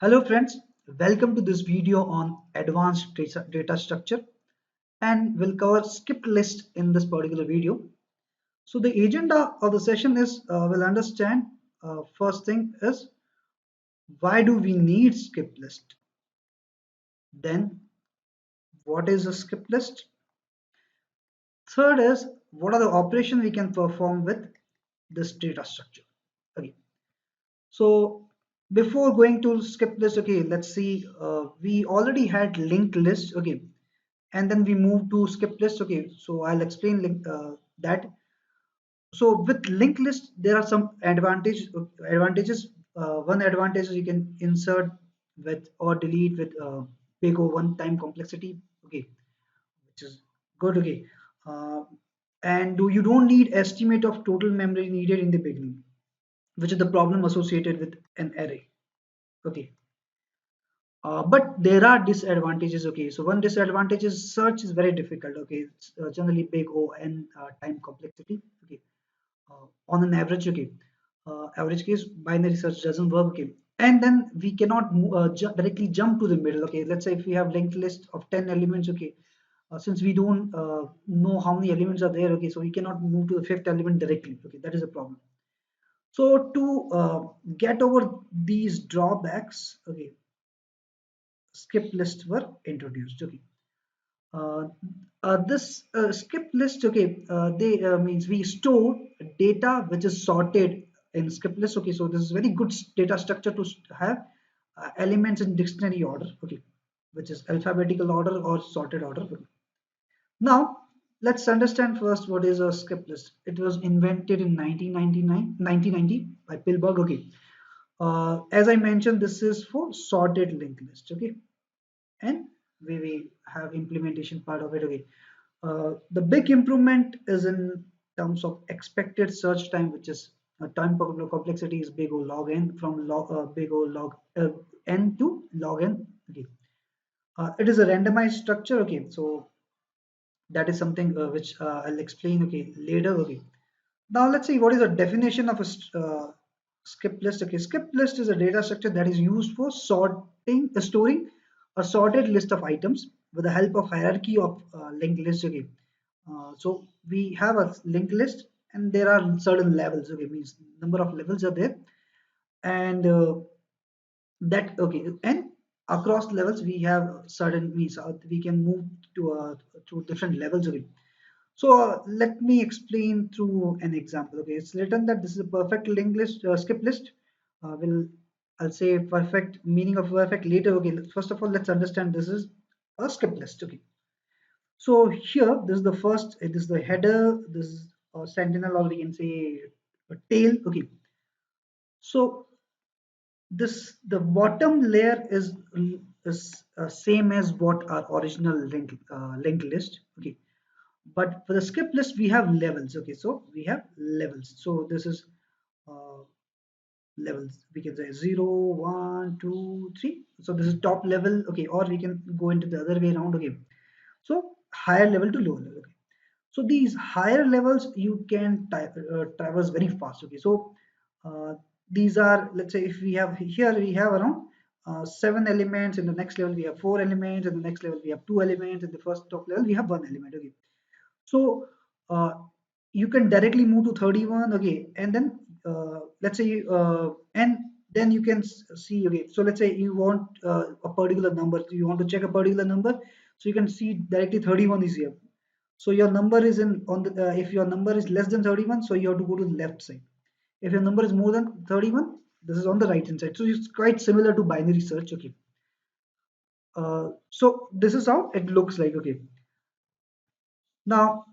Hello friends, welcome to this video on advanced data structure, and we'll cover skipped list in this particular video. So the agenda of the session is we'll understand first thing is why do we need skipped list? Then what is a skipped list? Third is what are the operations we can perform with this data structure? Okay. So before going to skip list, okay, let's see. We already had linked list, okay, and then we move to skip list. Okay, so I'll explain that. So with linked list, there are some advantages. One advantage is you can insert with or delete with big O one time complexity. Okay, which is good. Okay, uh, and you don't need estimate of total memory needed in the beginning, which is the problem associated with an array. Okay, but there are disadvantages. Okay, so one disadvantage is search is very difficult. Okay, it's generally big O and time complexity. Okay, on an average. Okay, average case binary search doesn't work. Okay, and then we cannot directly jump to the middle. Okay, let's say if we have linked list of 10 elements. Okay, since we don't know how many elements are there. Okay, so we cannot move to the fifth element directly. Okay, that is a problem. So to get over these drawbacks, okay, skip lists were introduced. Okay, uh, this skip list, okay, they means we store data which is sorted in skip list. Okay, so this is very good data structure to have elements in dictionary order. Okay, which is alphabetical order or sorted order. Okay. Now let's understand first what is a skip list. It was invented in 1990 by Pilberg. Okay, as I mentioned, this is for sorted linked list. Okay, and we have implementation part of it. Okay, the big improvement is in terms of expected search time, which is time complexity is big O log n from big O log n to log n. Okay, it is a randomized structure. Okay, so that is something which I'll explain. Okay, later. Okay, now let's see what is the definition of a skip list. Okay, skip list is a data structure that is used for storing a sorted list of items with the help of hierarchy of linked list. Okay, so we have a linked list and there are certain levels. Okay, means number of levels are there, and that okay, and across levels we have certain means we can move to different levels. Okay, so let me explain through an example. Okay, it's written that this is a perfect linked list, skip list. Will I'll say perfect meaning of perfect later. Okay, first of all, let's understand this is a skip list. Okay, so here this is the first. This is the header. This is a sentinel, or we can say a tail. Okay, so this the bottom layer is same as what our original linked list. Okay, but for the skip list we have levels. Okay, so we have levels. So this is uh, levels, we can say 0 1 2 3. So this is top level. Okay, or we can go into the other way around. Okay, so higher level to lower level. Okay, so these higher levels you can traverse very fast. Okay, so uh, these are, let's say if we have here we have around 7 elements. In the next level we have 4 elements. In the next level we have 2 elements. In the first top level we have 1 element. Okay, so you can directly move to 31. Okay, and then let's say and then you can see. Okay, so let's say you want a particular number, you want to check a particular number, so you can see directly 31 is here. So your number is in on the if your number is less than 31, so you have to go to the left side. If your number is more than 31, this is on the right hand side. So it's quite similar to binary search. Okay, so this is how it looks like. Okay, now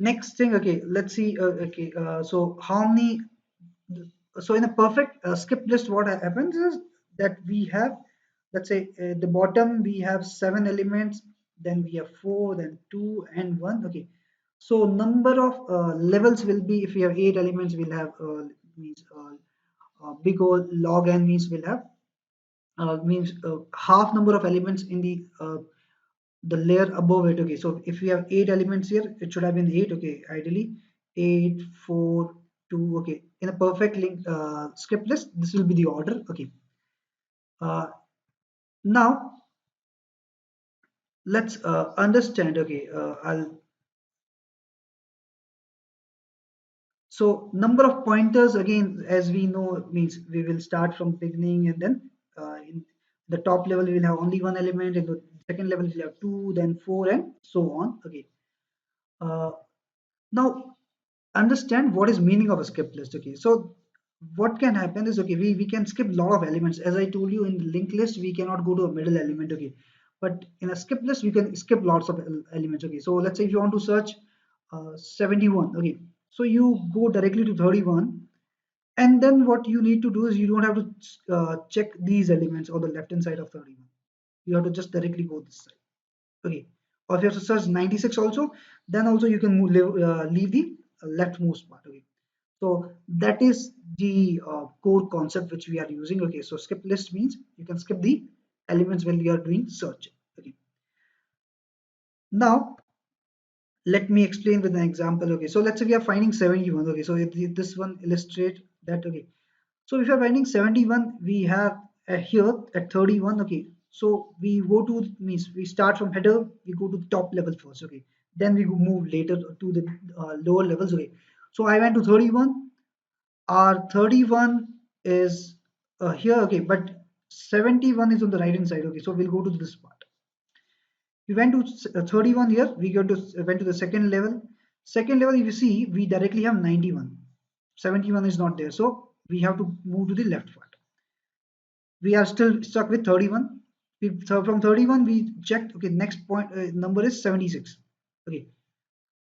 next thing. Okay, let's see. Okay, so how many, so in a perfect skip list what happens is that we have, let's say the bottom we have 7 elements, then we have 4, then 2 and 1. Okay, so number of levels will be, if we have 8 elements we'll have means big O log n means we'll have means half number of elements in the layer above it. Okay, so if we have 8 elements here, it should have been 8. Okay, ideally 8 4 2. Okay, in a perfect link skip list this will be the order. Okay, uh, now let's understand. Okay, I'll so number of pointers, again, as we know, means we will start from beginning, and then in the top level we will have only one element, in the second level we'll have two, then four, and so on. Okay. Uh, Now understand what is meaning of a skip list. Okay, so what can happen is, okay, we can skip a lot of elements. As I told you, in the linked list we cannot go to a middle element. Okay, but in a skip list we can skip lots of elements. Okay, so let's say if you want to search 71. Okay, so you go directly to 31, and then what you need to do is you don't have to check these elements on the left hand side of 31. You have to just directly go this side. Okay, or if you have to search 96 also, then also you can leave the leftmost part. Okay, so that is the core concept which we are using. Okay, so skip list means you can skip the elements when you are doing search. Okay, now let me explain with an example. Okay, so let's say we are finding 71. Okay, so this one illustrate that. Okay, so if you are finding 71, we have here at 31. Okay, so we go to, means we start from header, we go to the top level first. Okay, then we move later to the lower levels. Okay, so I went to 31. Our 31 is here. Okay, but 71 is on the right hand side. Okay, so we'll go to this part. We went to 31 here. We go to went to the second level. Second level, if you see, we directly have 91. 71 is not there, so we have to move to the left part. We are still stuck with 31. So from 31 we checked. Okay, next point number is 76. Okay,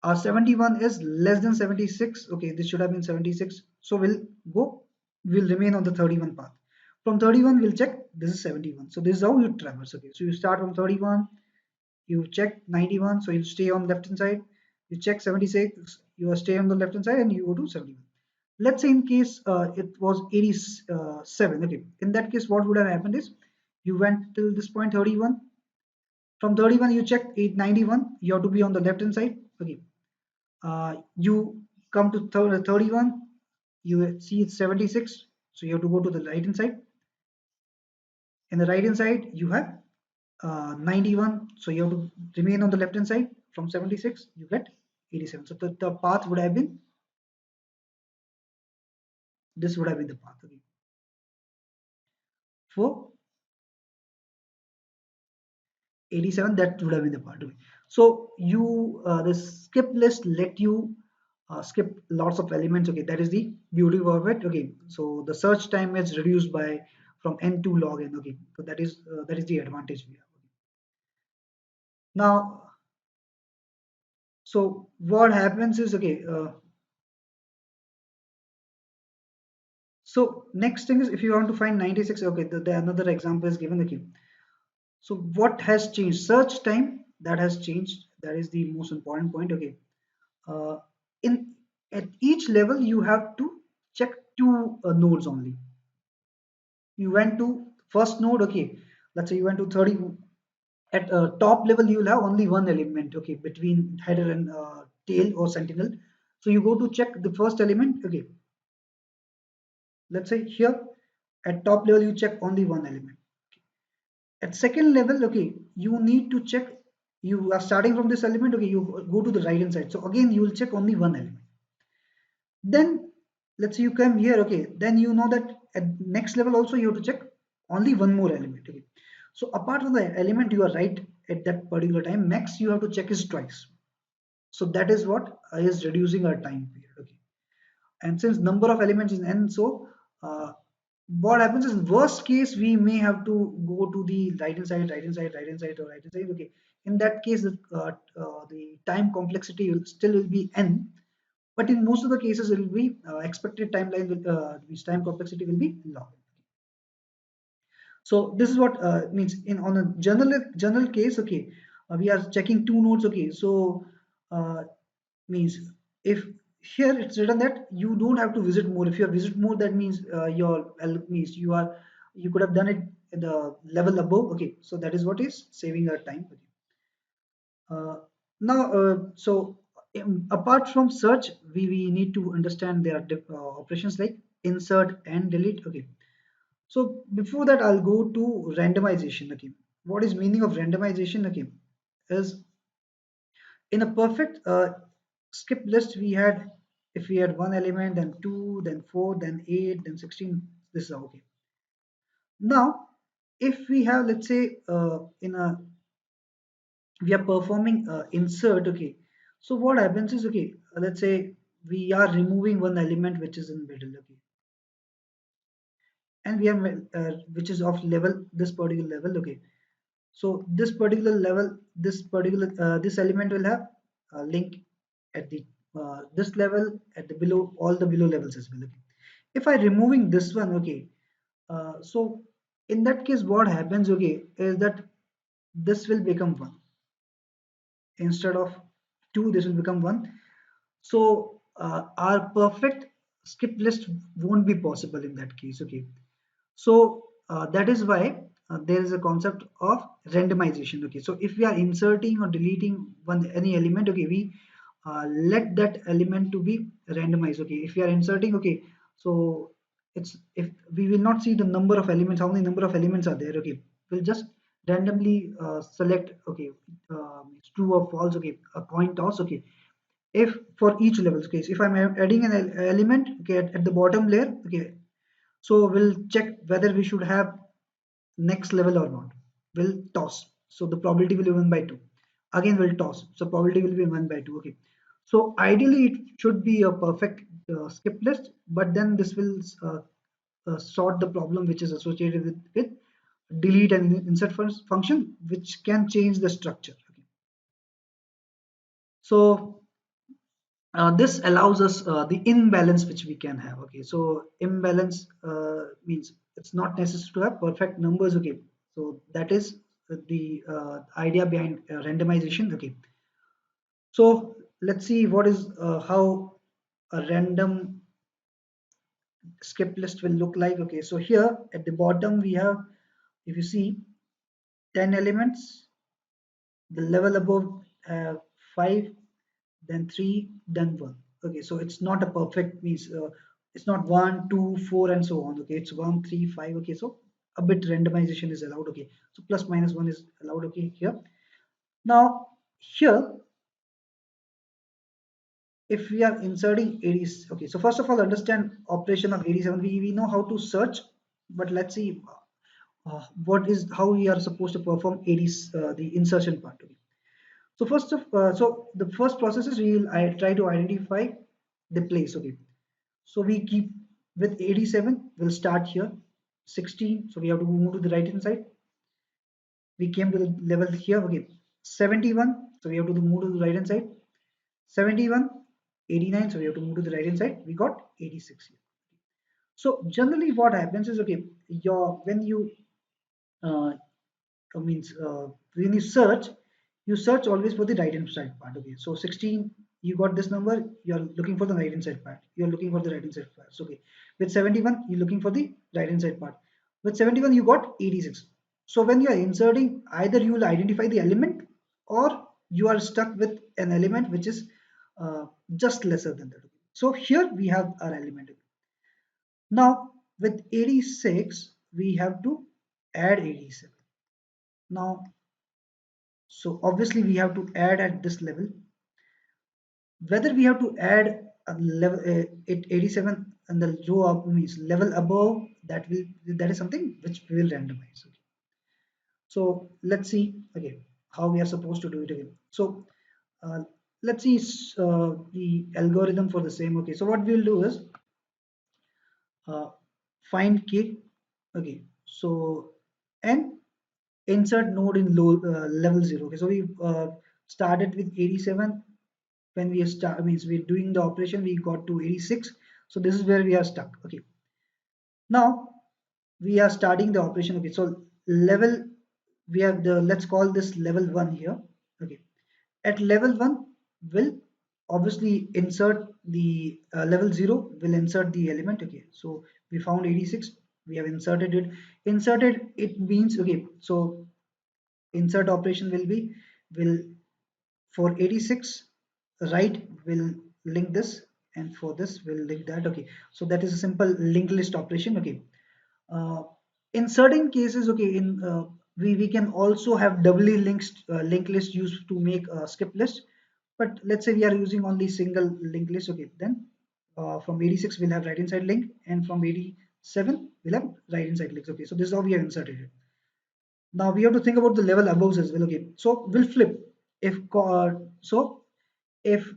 our 71 is less than 76. Okay, this should have been 76, so we'll remain on the 31 path. From 31 we'll check this is 71. So this is how you traverse. Okay, so you start from 31, you check 91, so you'll stay on left hand side. You check 76, you will stay on the left hand side, and you go to 71. Let's say in case it was 87. Okay, in that case what would have happened is you went till this point 31. From 31 you check 891, you have to be on the left hand side. Okay, you come to 31, you see it's 76, so you have to go to the right hand side. In the right hand side you have 91, so you have to remain on the left hand side. From 76 you get 87, so the path would have been, this would have been the path. Okay, for 87, that would have been the part. Okay, so you the skip list let you skip lots of elements. Okay, that is the beauty of it. Okay, so the search time is reduced by from n to log n. Okay, so that is the advantage we have. Okay. Now, so what happens is, okay, so next thing is, if you want to find 96. Okay, the another example is given. Okay, so what has changed? Search time, that has changed. That is the most important point. Okay, uh, in at each level you have to check two nodes only. You went to first node. Okay, let's say you went to 30. At top level you will have only one element. Okay, between header and tail or sentinel. So you go to check the first element. Okay, let's say here at top level you check only one element. At second level, okay, you need to check, you are starting from this element. Okay, you go to the right hand side, so again you will check only one element. Then let's say you come here. Okay, then you know that at next level also you have to check only one more element. Okay, so apart from the element you are right at that particular time, max you have to check is twice. So that is what is reducing our time period. Okay, and since number of elements is n, so uh, what happens is, worst case we may have to go to the right hand side, right hand side, right hand side, or right hand side. Okay, in that case the time complexity will still will be n, but in most of the cases it will be expected timeline will this time complexity will be log. So this is what means in on a general case. Okay, we are checking two nodes. Okay, so uh, means if here it's written that you don't have to visit more. If you visit more, that means means you could have done it at the level above. Okay, so that is what is saving our time. Okay. Now, so apart from search, we need to understand there are operations like insert and delete. Okay, So before that, I'll go to randomization. Okay, what is meaning of randomization? Okay, is in a perfect skip list we had, if we had one element, then two, then four, then 8, then 16. This is okay. Now if we have, let's say, in a we are performing insert. Okay, so what happens is, okay, let's say we are removing one element which is in middle. Okay, and we are which is of level, this particular level. Okay, so this particular level, this element will have a link at the this level, at the below, all the below levels as well. Okay, if I removing this one. Okay, so in that case what happens, okay, is that this will become 1 instead of 2, this will become 1. So our perfect skip list won't be possible in that case. Okay, so that is why there is a concept of randomization. Okay, so if we are inserting or deleting one any element, okay, we let that element to be randomized. Okay, if we are inserting, okay, so it's, if we will not see the number of elements, how many number of elements are there. Okay, we'll just randomly select. Okay, it's true or false. Okay, a coin toss. Okay, if for each level case, if I'm adding an element, okay, at the bottom layer. Okay, so we'll check whether we should have next level or not. We'll toss. So the probability will be 1 by 2. Again, we'll toss. So probability will be 1 by 2. Okay. So ideally, it should be a perfect skip list, but then this will sort the problem which is associated with delete and insert function, which can change the structure. Okay. So this allows us the imbalance which we can have. Okay, so imbalance means it's not necessary to have perfect numbers. Okay, so that is the idea behind randomization. Okay, so let's see what is how a random skip list will look like. Okay, so here at the bottom we have, if you see, 10 elements, the level above 5, then 3, then 1. Okay, so it's not a perfect means, it's not 1, 2, 4, and so on. Okay, it's 1, 3, 5. Okay, so a bit randomization is allowed. Okay, so plus minus 1 is allowed. Okay, here. Now here, if we are inserting 80s. Okay, so first of all, understand operation of 87. We know how to search, but let's see what is, how we are supposed to perform 80s, the insertion part. Okay. So so the first process is I try to identify the place. Okay, so we keep with 87. We'll start here. 16. So we have to move to the right hand side. We came to the level here. Okay, 71. So we have to move to the right hand side. 71, 89. So we have to move to the right hand side. We got 86 here. So generally, what happens is, okay, your when you uh, means when you search always for the right hand side part. Okay, so 16, you got this number, you're looking for the right hand side part, you're looking for the right hand side part. So, okay, with 71 you're looking for the right hand side part. With 71 you got 86. So when you are inserting, either you will identify the element, or you are stuck with an element which is just lesser than that. So here we have our element. Now with 86 we have to add 87. Now, so obviously we have to add at this level. Whether we have to add a level 87 and the row up means level above, that is something which we will randomize. Okay. So let's see again how we are supposed to do it again. So uh, let's see the algorithm for the same. Okay. So what we'll do is uh, find k. Okay. So and insert node in low level 0. Okay. So we started with 87. When we start means we're doing the operation, we got to 86. So this is where we are stuck. Okay, now we are starting the operation. Okay, so level, we have the, let's call this level 1 here. Okay, at level 1 will obviously insert the level 0 will insert the element. Okay, so we found 86, we have inserted it means, okay, so insert operation will be, will for 86 right will link this, and for this will link that. Okay, so that is a simple linked list operation. Okay, Uh, in certain cases, okay, in we can also have doubly linked list used to make a skip list. But let's say we are using only single linked list, okay, then from 86 we'll have right inside link, and from 87 we'll have right inside links. Okay, so this is how we have inserted it. Now we have to think about the level above as well. Okay, so we'll flip. So if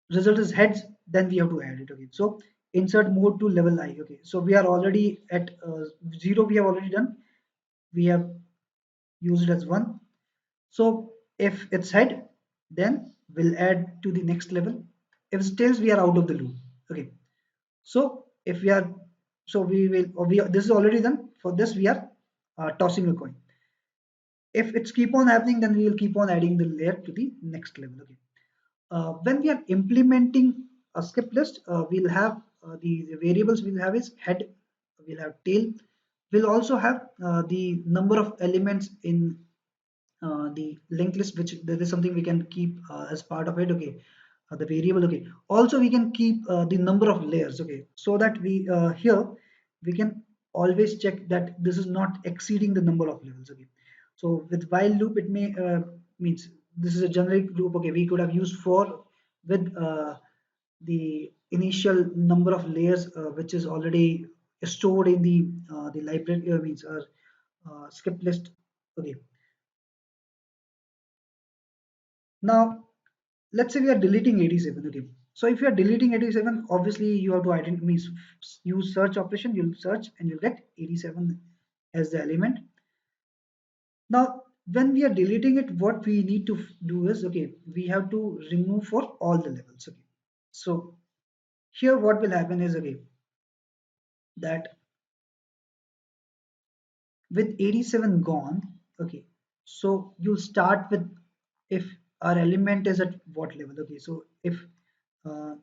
result is heads, then we have to add it. Okay, so insert mode to level I. Okay, so we are already at 0. We have already done. We have used it as 1. So if it's head, then we'll add to the next level. If it's tails, we are out of the loop. Okay, so if we are, so we will, or we this is already done. For this, we are tossing a coin. If it's keep on happening, then we will keep on adding the layer to the next level. Okay. When we are implementing a skip list, we'll have the variables we'll have is head, we'll have tail, we'll also have the number of elements in the linked list, which there is something we can keep as part of it. Okay, the variable. Okay, also we can keep the number of layers. Okay, so that we here we can always check that this is not exceeding the number of levels. Okay, so with while loop it may means this is a generic loop. Okay, we could have used for with the initial number of layers which is already stored in the library means skip list. Okay, now let's say we are deleting 87. Okay, so if you are deleting 87, obviously you have to identify means use search operation. You'll search and you'll get 87 as the element. Now when we are deleting it, what we need to do is, okay, we have to remove for all the levels. Okay, so here what will happen is, okay, that with 87 gone, okay, so you'll start with if our element is at what level. Okay, so if uh,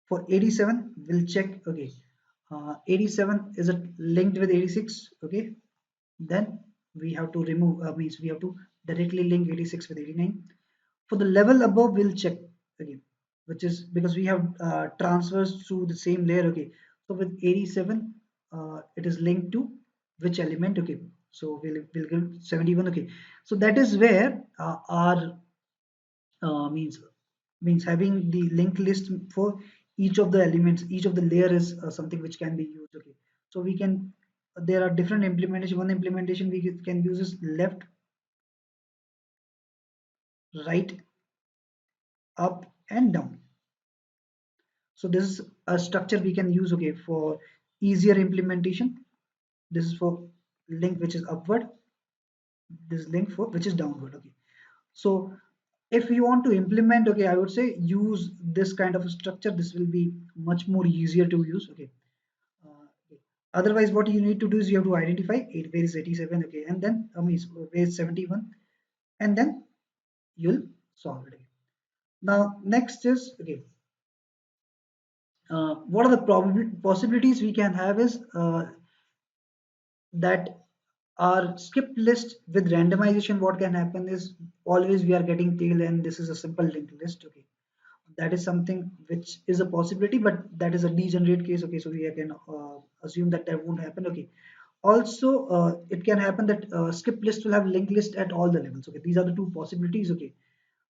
for 87 we'll check. Okay, 87 is it linked with 86. Okay, then we have to remove means we have to directly link 86 with 89. For the level above we'll check again, which is because we have transfers through the same layer. Okay, so with 87 it is linked to which element. Okay, so we'll give 71. Okay, so that is where our means having the linked list for each of the elements, each of the layer is something which can be used. Okay, so we can, there are different implementation. One implementation we can use is left, right, up and down. So this is a structure we can use, okay, for easier implementation. This is for link which is upward, this link for which is downward. Okay, so if you want to implement, okay, I would say use this kind of a structure. This will be much more easier to use. Okay, okay. Otherwise what you need to do is you have to identify where is 87. Okay, and then where is 71, and then you'll solve it. Now next is, okay, what are the possibilities we can have is that our skip list with randomization, what can happen is always we are getting tail and this is a simple linked list. Okay, that is something which is a possibility, but that is a degenerate case. Okay, so we can assume that that won't happen. Okay, also it can happen that skip list will have linked list at all the levels. Okay, these are the two possibilities. Okay,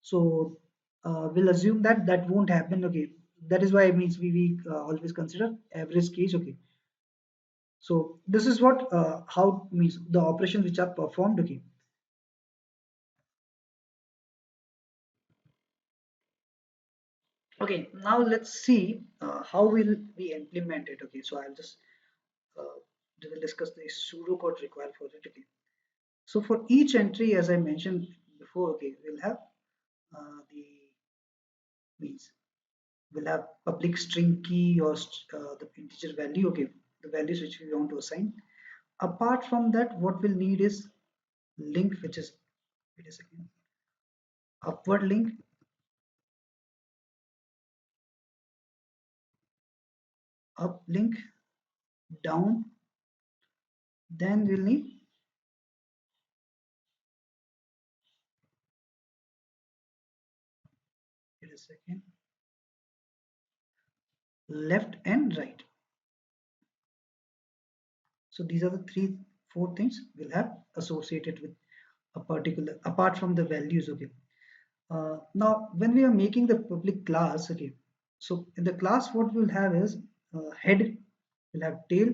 so we'll assume that that won't happen. Okay, that is why it means we always consider average case. Okay, so this is what how means the operations which are performed. Okay, okay, now let's see how will we implement it. Okay, so I'll just uh, we will discuss the pseudocode required for it. Okay, so for each entry, as I mentioned before, okay, we'll have the means we'll have public string key or the integer value. Okay, the values which we want to assign. Apart from that, what we'll need is link, which is, wait a second, upward link, up link, down. Then we'll need, wait a second, left and right. So these are the four things we'll have associated with a particular, apart from the values. Okay. Now when we are making the public class, okay, so in the class what we'll have is head, we'll have tail,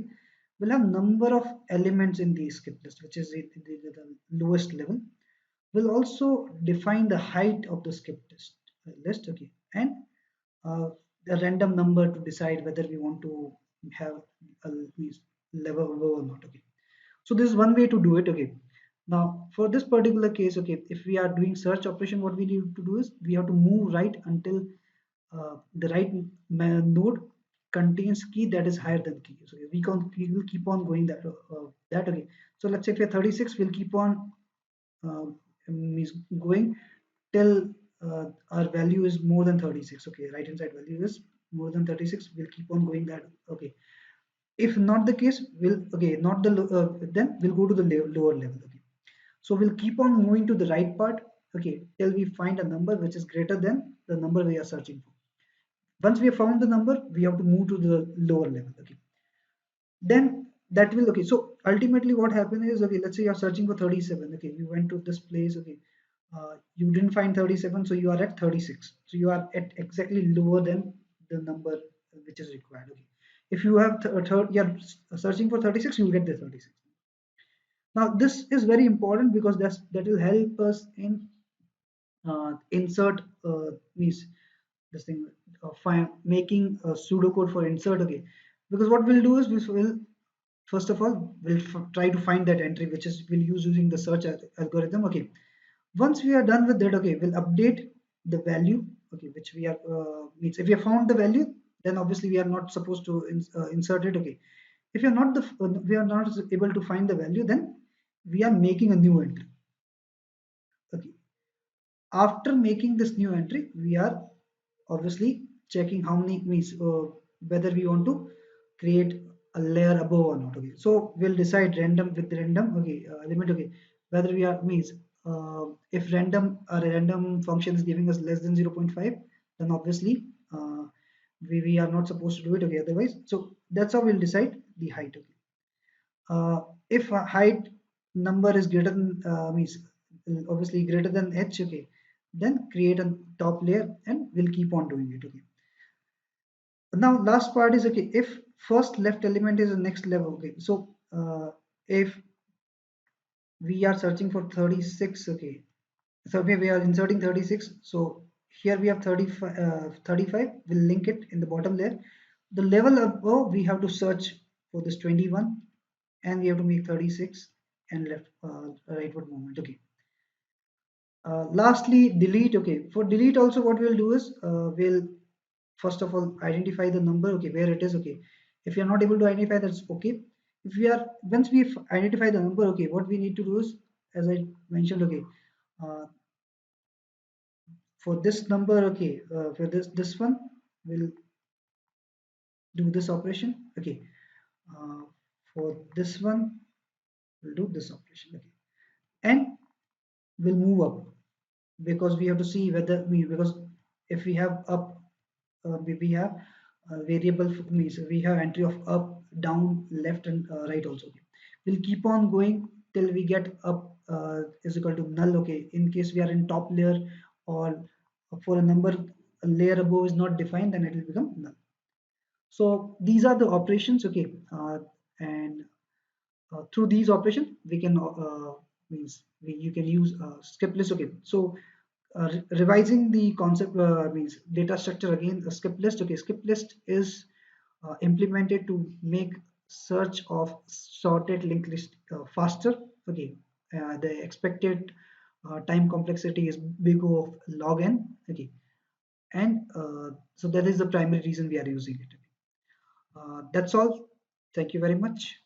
we'll have number of elements in the skip list, which is the lowest level. We'll also define the height of the skip list, okay, and uh, a random number to decide whether we want to have a level above or not. Okay, so this is one way to do it. Okay, now for this particular case, okay, if we are doing search operation, what we need to do is we have to move right until the right node contains key that is higher than key. So we will keep on going that. Okay, so let's say if we're 36, we'll keep on uh, is going till our value is more than 36. Okay, right hand side value is more than 36, we'll keep on going that. Okay, if not the case, we'll, okay, not the then we'll go to the lower level. Okay, so we'll keep on moving to the right part, okay, till we find a number which is greater than the number we are searching for. Once we have found the number, we have to move to the lower level. Okay, then that will, okay, so ultimately what happened is, okay, let's say you're searching for 37. Okay, you went to this place. Okay, you didn't find 37, so you are at 36, so you are at exactly lower than the number which is required. Okay, if you have you're searching for 36, you'll get the 36. Now this is very important because that will help us in insert means this thing making a pseudocode for insert. Okay, because what we'll do is we will, first of all, we'll try to find that entry which is we'll use using the search algorithm. Okay, once we are done with that, okay, we'll update the value. Okay, which we are means if we have found the value, then obviously we are not supposed to insert it. Okay, if you're not we are not able to find the value, then we are making a new entry. Okay, after making this new entry, we are obviously checking how many means whether we want to create a layer above or not. Okay, so we'll decide random with random, okay, element. Okay, whether we are means if random function is giving us less than 0.5, then obviously we are not supposed to do it. Okay, otherwise, so that's how we'll decide the height. Okay, if a height number is greater than means obviously greater than h, okay, then create a top layer and we'll keep on doing it. Okay, now last part is, okay, if first left element is the next level. Okay, so if we are searching for 36, okay, so we are inserting 36, so here we have 35, we'll link it in the bottom layer. The level above we have to search for this 21, and we have to make 36 and left rightward movement. Okay, lastly delete. Okay, for delete also what we'll do is we'll first of all identify the number, okay, where it is. Okay, if you're not able to identify, that's okay. If we are, once we identify the number, okay, what we need to do is, as I mentioned, okay, uh, for this number, okay, for this one, we'll do this operation. Okay, uh, for this one, we'll do this operation. Okay, and we'll move up because we have to see whether because if we have up, we have variable means we have entry of up, down, left, and right also. Okay, we'll keep on going till we get up is equal to null. Okay, in case we are in top layer, or for a number a layer above is not defined, then it will become null. So these are the operations. Okay, and through these operations we can means you can use skip list. Okay, so revising the concept means data structure again. A skip list. Okay, skip list is implemented to make search of sorted linked list faster. Okay, the expected time complexity is big O of log n. Okay, and so that is the primary reason we are using it. That's all. Thank you very much.